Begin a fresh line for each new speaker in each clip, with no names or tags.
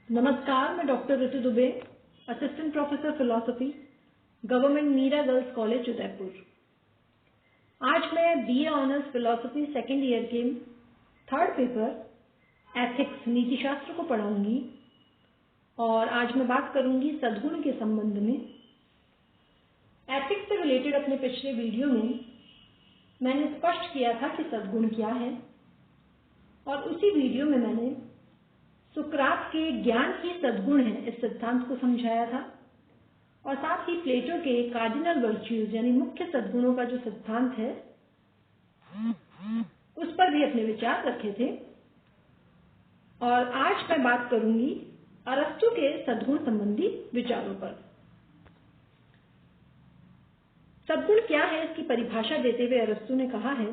नमस्कार, मैं doctor Ritu Dubey, assistant professor philosophy, government Meera girls college Udaipur. आज मैं BA honours philosophy second year के थर्ड पेपर एथिक्स नीति शास्त्र को पढ़ाऊंगी और आज मैं बात करूंगी सद्गुण के संबंध में। एथिक्स से रिलेटेड अपने पिछले वीडियो में मैंने स्पष्ट किया था कि सद्गुण क्या है और उसी वीडियो में मैंने सुकरात के ज्ञान ही सद्गुण है इस सिद्धांत को समझाया था और साथ ही प्लेटो के कार्डिनल वर्च्यूज यानी मुख्य सद्गुणों का जो सिद्धांत है उस पर भी अपने विचार रखे थे। और आज मैं बात करूंगी अरस्तु के सद्गुण संबंधी विचारों पर। सद्गुण क्या है इसकी परिभाषा देते हुए अरस्तु ने कहा है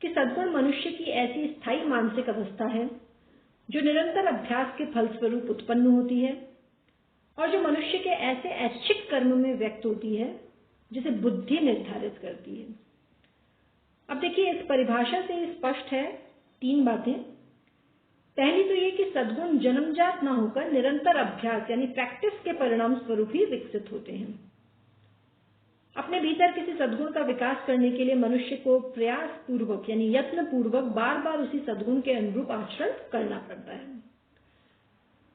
कि सद्गुण मनुष्य की ऐसी स्थायी मानसिक अवस्था है जो निरंतर अभ्यास के फलस्वरूप उत्पन्न होती है और जो मनुष्य के ऐसे ऐच्छिक कर्म में व्यक्त होती है जिसे बुद्धि निर्धारित करती है। अब देखिए, इस परिभाषा से स्पष्ट है तीन बातें। पहली तो ये कि सद्गुण जन्मजात न होकर निरंतर अभ्यास यानी प्रैक्टिस के परिणाम स्वरूप ही विकसित होते हैं। अपने भीतर किसी सद्गुण का विकास करने के लिए मनुष्य को प्रयास पूर्वक यानी यत्न पूर्वक बार बार उसी सद्गुण के अनुरूप आचरण करना पड़ता है।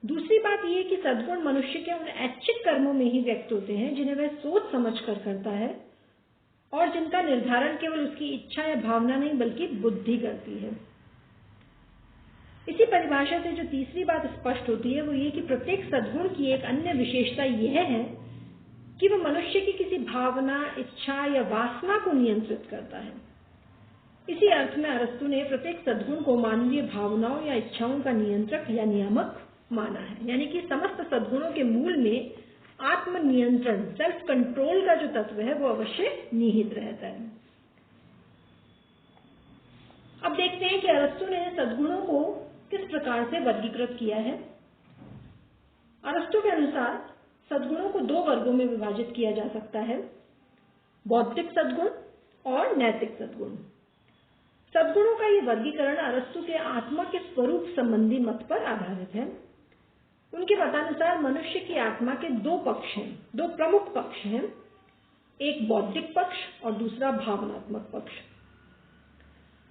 दूसरी बात यह कि सद्गुण मनुष्य के उन ऐच्छिक कर्मों में ही व्यक्त होते हैं जिन्हें वह सोच समझ कर करता है और जिनका निर्धारण केवल उसकी इच्छा या भावना नहीं बल्कि बुद्धि करती है। इसी परिभाषा से जो तीसरी बात स्पष्ट होती है वो ये कि प्रत्येक सद्गुण की एक अन्य विशेषता यह है कि वह मनुष्य की किसी भावना, इच्छा या वासना को नियंत्रित करता है। इसी अर्थ में अरस्तु ने प्रत्येक सद्गुण को मानवीय भावनाओं या इच्छाओं का नियंत्रक या नियामक माना है, यानी कि समस्त सद्गुणों के मूल में आत्मनियंत्रण, सेल्फ कंट्रोल का जो तत्व है वो अवश्य निहित रहता है। अब देखते हैं कि अरस्तु ने सद्गुणों को किस प्रकार से वर्गीकृत किया है। अरस्तु के अनुसार सद्गुणों को दो वर्गों में विभाजित किया जा सकता है, बौद्धिक सद्गुण और नैतिक सद्गुण। सद्गुणों का ये वर्गीकरण अरस्तु के आत्मा के स्वरूप संबंधी मत पर आधारित है। उनके मतानुसार मनुष्य की आत्मा के दो पक्ष हैं, दो प्रमुख पक्ष हैं, एक बौद्धिक पक्ष और दूसरा भावनात्मक पक्ष।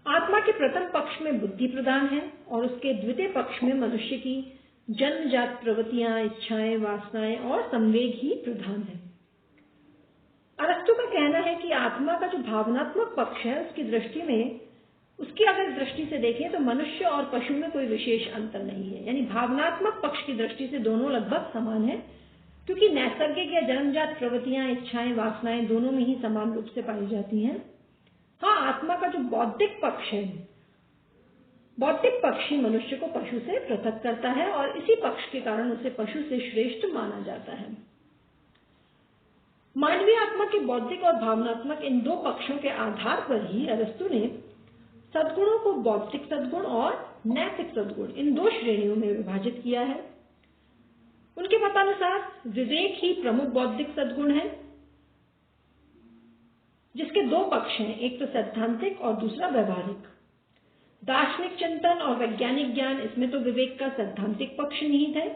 आत्मा के प्रथम पक्ष में बुद्धि प्रधान है और उसके द्वितीय पक्ष में मनुष्य की जन्मजात प्रवृत्तियां, इच्छाएं, वासनाएं और संवेग ही प्रधान है। अरस्तु का कहना है कि आत्मा का जो भावनात्मक पक्ष है उसकी अगर दृष्टि से देखें तो मनुष्य और पशु में कोई विशेष अंतर नहीं है, यानी भावनात्मक पक्ष की दृष्टि से दोनों लगभग समान है क्योंकि नैसर्गिक या जन्मजात प्रवृत्तियां, इच्छाएं, वासनाएं दोनों में ही समान रूप से पाई जाती हैं। हाँ, आत्मा का जो बौद्धिक पक्ष है, बौद्धिक पक्ष ही मनुष्य को पशु से पृथक करता है और इसी पक्ष के कारण उसे पशु से श्रेष्ठ माना जाता है। मानवीय आत्मा के बौद्धिक और भावनात्मक इन दो पक्षों के आधार पर ही अरस्तु ने सद्गुणों को बौद्धिक सद्गुण और नैतिक सद्गुण इन दो श्रेणियों में विभाजित किया है। उनके मतानुसार विवेक ही प्रमुख बौद्धिक सद्गुण है जिसके दो पक्ष हैं, एक तो सैद्धांतिक और दूसरा व्यवहारिक। दार्शनिक चिंतन और वैज्ञानिक ज्ञान, इसमें तो विवेक का सैद्धांतिक पक्ष निहित है।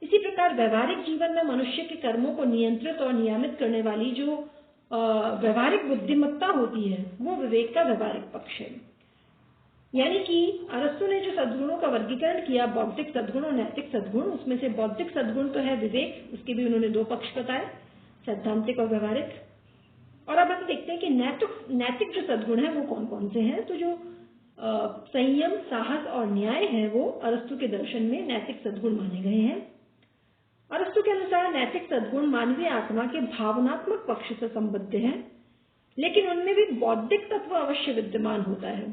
इसी प्रकार व्यवहारिक जीवन में मनुष्य के कर्मों को नियंत्रित और नियमित करने वाली जो व्यवहारिक बुद्धिमत्ता होती है वो विवेक का व्यवहारिक पक्ष है। यानी कि अरस्तु ने जो सद्गुणों का वर्गीकरण किया, बौद्धिक सद्गुण और नैतिक सद्गुण, उसमें से बौद्धिक सद्गुण तो है विवेक, उसके भी उन्होंने दो पक्ष बताए, सैद्धांतिक और व्यवहारिक। और अब हम देखते हैं कि नैतिक जो सद्गुण है वो कौन कौन से हैं। तो जो संयम, साहस और न्याय है वो अरस्तु के दर्शन में नैतिक सद्गुण माने गए हैं। अरस्तु के अनुसार नैतिक सद्गुण मानवीय आत्मा के भावनात्मक पक्ष से संबद्ध हैं, लेकिन उनमें भी बौद्धिक तत्व अवश्य विद्यमान होता है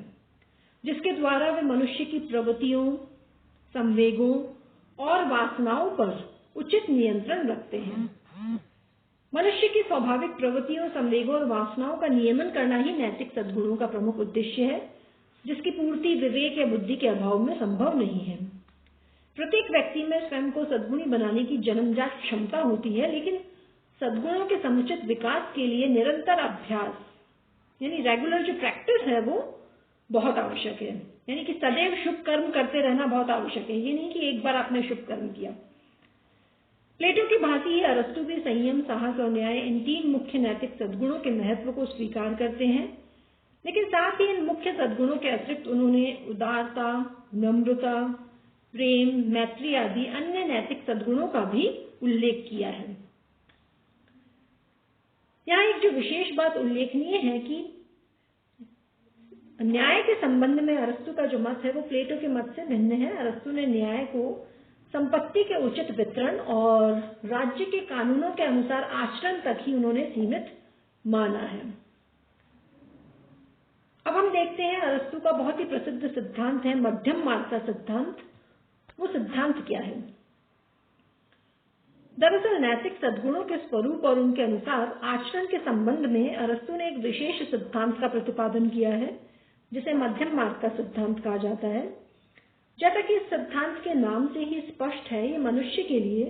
जिसके द्वारा वे मनुष्य की प्रवृत्तियों, संवेगों और वासनाओं पर उचित नियंत्रण रखते हैं। मनुष्य की स्वाभाविक प्रवृत्तियों, संवेगों और वासनाओं का नियमन करना ही नैतिक सद्गुणों का प्रमुख उद्देश्य है जिसकी पूर्ति विवेक या बुद्धि के अभाव में संभव नहीं है। प्रत्येक व्यक्ति में स्वयं को सद्गुणी बनाने की जन्मजात क्षमता होती है, लेकिन सद्गुणों के समुचित विकास के लिए निरंतर अभ्यास यानी रेगुलर जो प्रैक्टिस है वो बहुत आवश्यक है। यानी कि सदैव शुभ कर्म करते रहना बहुत आवश्यक है। ये नहीं कि एक बार आपने शुभ कर्म किया। प्लेटो की भांति ही अरस्तु भी संयम, साहस और न्याय, इन 3 मुख्य नैतिक सद्गुणों के महत्व को स्वीकार करते हैं, लेकिन साथ ही इन मुख्य सद्गुणों के अतिरिक्त उन्होंने उदारता, नम्रता, प्रेम, मैत्री आदि अन्य नैतिक सद्गुणों का भी उल्लेख किया है। यहाँ एक जो विशेष बात उल्लेखनीय है कि न्याय के संबंध में अरस्तु का जो मत है वो प्लेटो के मत से भिन्न है। अरस्तु ने न्याय को संपत्ति के उचित वितरण और राज्य के कानूनों के अनुसार आचरण तक ही उन्होंने सीमित माना है। अब हम देखते हैं अरस्तु का बहुत ही प्रसिद्ध सिद्धांत है मध्यम मार्ग का सिद्धांत। वो सिद्धांत क्या है? दरअसल नैतिक सद्गुणों के स्वरूप और उनके अनुसार आचरण के संबंध में अरस्तु ने एक विशेष सिद्धांत का प्रतिपादन किया है जिसे मध्यम मार्ग का सिद्धांत कहा जाता है। जैसा कि इस सिद्धांत के नाम से ही स्पष्ट है, ये मनुष्य के लिए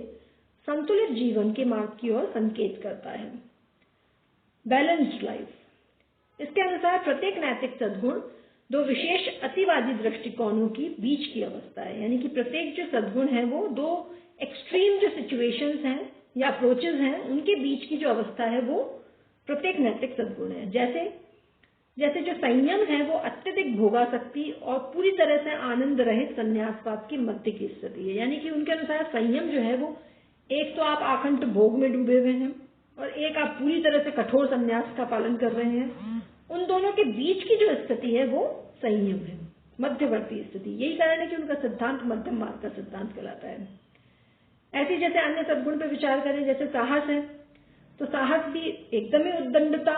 संतुलित जीवन के मार्ग की ओर संकेत करता है, बैलेंस्ड लाइफ। इसके अनुसार प्रत्येक नैतिक सद्गुण 2 विशेष अतिवादी दृष्टिकोणों की बीच की अवस्था है। यानी कि प्रत्येक जो सद्गुण है वो 2 एक्सट्रीम जो सिचुएशंस हैं या अप्रोचेस हैं उनके बीच की जो अवस्था है वो प्रत्येक नैतिक सद्गुण है। जैसे जो संयम है वो अत्यधिक भोगासक्ति और पूरी तरह से आनंद रहित संन्यासवाद की मध्य की स्थिति है। यानी कि उनके अनुसार संयम जो है वो एक तो आप आखंड भोग में डूबे हुए हैं और एक आप पूरी तरह से कठोर संन्यास का पालन कर रहे हैं। उन दोनों के बीच की जो स्थिति है वो संयम है, मध्यवर्ती स्थिति। यही कारण है कि उनका सिद्धांत मध्यम मार्ग का सिद्धांत कहलाता है। ऐसी जैसे अन्य सद्गुण पर विचार करें, जैसे साहस है, तो साहस भी एकदम ही उद्दंडता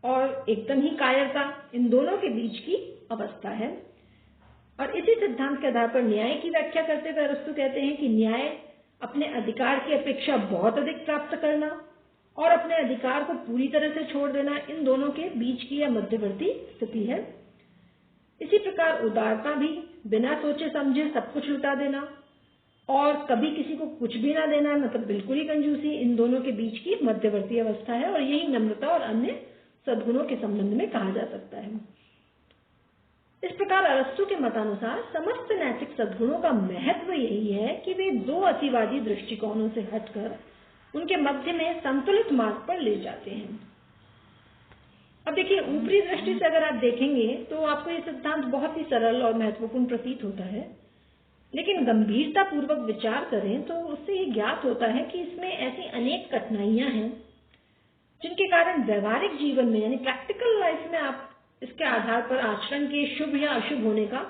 और एकदम ही कायरता, इन दोनों के बीच की अवस्था है। और इसी सिद्धांत के आधार पर न्याय की व्याख्या करते हुए अरस्तु कहते हैं कि न्याय अपने अधिकार की अपेक्षा बहुत अधिक प्राप्त करना और अपने अधिकार को पूरी तरह से छोड़ देना, इन दोनों के बीच की यह मध्यवर्ती स्थिति है। इसी प्रकार उदारता भी बिना सोचे समझे सब कुछ लुटा देना और कभी किसी को कुछ भी ना देना, मतलब बिल्कुल ही कंजूसी, इन दोनों के बीच की मध्यवर्ती अवस्था है। और यही नम्रता और अन्य सद्गुणों के संबंध में कहा जा सकता है। इस प्रकार अरस्तु के मतानुसार समस्त नैतिक सद्गुणों का महत्व यही है कि वे 2 अतिवादी दृष्टिकोणों से हटकर उनके मध्य में संतुलित मार्ग पर ले जाते हैं। अब देखिए, ऊपरी दृष्टि से अगर आप देखेंगे तो आपको ये सिद्धांत बहुत ही सरल और महत्वपूर्ण प्रतीत होता है, लेकिन गंभीरता पूर्वक विचार करें तो उससे ये ज्ञात होता है कि इसमें ऐसी अनेक कठिनाइयां हैं जिनके कारण व्यवहारिक जीवन में यानी प्रैक्टिकल लाइफ में आप इसके आधार पर आचरण के शुभ या अशुभ होने का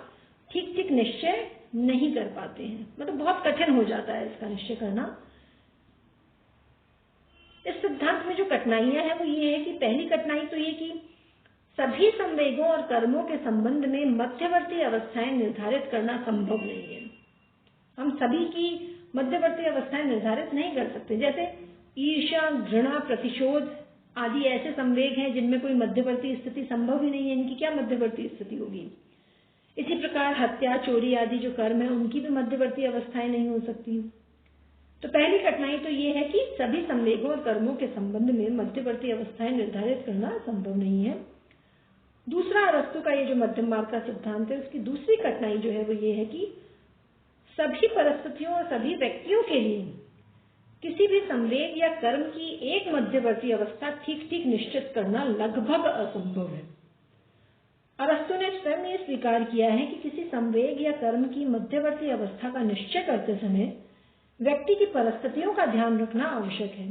ठीक निश्चय नहीं कर पाते हैं। मतलब बहुत कठिन हो जाता है इसका निश्चय करना। इस सिद्धांत में जो कठिनाइयां हैं वो ये है कि पहली कठिनाई तो ये कि सभी संवेगों और कर्मों के संबंध में मध्यवर्ती अवस्थाएं निर्धारित करना संभव नहीं है। हम सभी की मध्यवर्ती अवस्थाएं निर्धारित नहीं कर सकते। जैसे ईर्ष्या, घृणा, प्रतिशोध आदि ऐसे संवेग हैं जिनमें कोई मध्यवर्ती स्थिति संभव ही नहीं है। इनकी क्या मध्यवर्ती स्थिति होगी? इसी प्रकार हत्या, चोरी आदि जो कर्म है उनकी भी मध्यवर्ती अवस्थाएं नहीं हो सकती। तो पहली कठिनाई तो ये है कि सभी संवेगों और कर्मों के संबंध में मध्यवर्ती अवस्थाएं निर्धारित करना संभव नहीं है। दूसरा, अरस्तु का ये जो मध्यम मार्ग का सिद्धांत है उसकी दूसरी कठिनाई जो है वो ये है कि सभी परिस्थितियों और सभी व्यक्तियों के लिए किसी भी संवेग या कर्म की एक मध्यवर्ती अवस्था ठीक निश्चित करना लगभग असंभव है। अरस्तु ने स्वयं ये स्वीकार किया है कि किसी संवेग या कर्म की मध्यवर्ती अवस्था का निश्चय करते समय व्यक्ति की परिस्थितियों का ध्यान रखना आवश्यक है।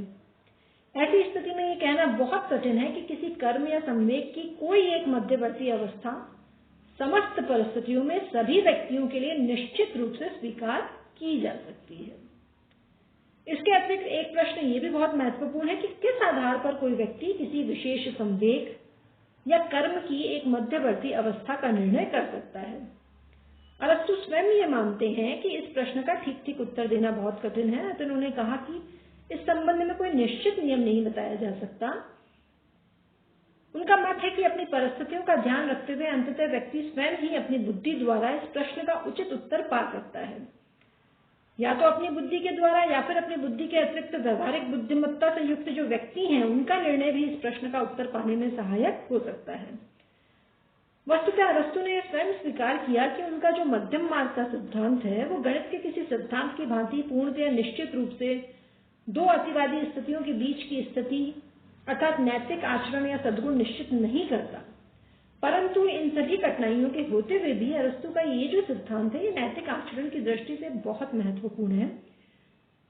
ऐसी स्थिति में ये कहना बहुत कठिन है कि किसी कर्म या संवेग की कोई एक मध्यवर्ती अवस्था समस्त परिस्थितियों में सभी व्यक्तियों के लिए निश्चित रूप से स्वीकार की जा सकती है। इसके अतिरिक्त एक प्रश्न ये भी बहुत महत्वपूर्ण है कि किस आधार पर कोई व्यक्ति किसी विशेष संवेग या कर्म की एक मध्यवर्ती अवस्था का निर्णय कर सकता है। अरस्तु स्वयं ये मानते हैं कि इस प्रश्न का ठीक उत्तर देना बहुत कठिन है। तो उन्होंने कहा कि इस संबंध में कोई निश्चित नियम नहीं बताया जा सकता। उनका मत है कि अपनी परिस्थितियों का ध्यान रखते हुए अंततः व्यक्ति स्वयं ही अपनी बुद्धि द्वारा इस प्रश्न का उचित उत्तर पा सकता है, या तो अपनी बुद्धि के द्वारा या फिर अपनी बुद्धि के अतिरिक्त व्यवहारिक बुद्धिमत्ता से युक्त जो व्यक्ति हैं उनका निर्णय भी इस प्रश्न का उत्तर पाने में सहायक हो सकता है। वस्तुतः अरस्तु ने स्वयं स्वीकार किया कि उनका जो मध्यम मार्ग का सिद्धांत है वो गणित के किसी सिद्धांत की भांति पूर्णतया निश्चित रूप से दो अतिवादी स्थितियों के बीच की स्थिति अर्थात नैतिक आचरण या सद्गुण निश्चित नहीं करता, परंतु इन सभी कठिनाइयों के होते हुए भी अरस्तु का ये जो सिद्धांत है ये नैतिक आचरण की दृष्टि से बहुत महत्वपूर्ण है,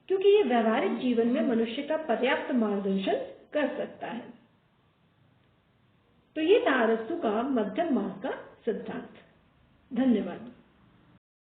क्योंकि ये व्यवहारिक जीवन में मनुष्य का पर्याप्त मार्गदर्शन कर सकता है। तो ये था अरस्तु का मध्यम मार्ग का सिद्धांत। धन्यवाद।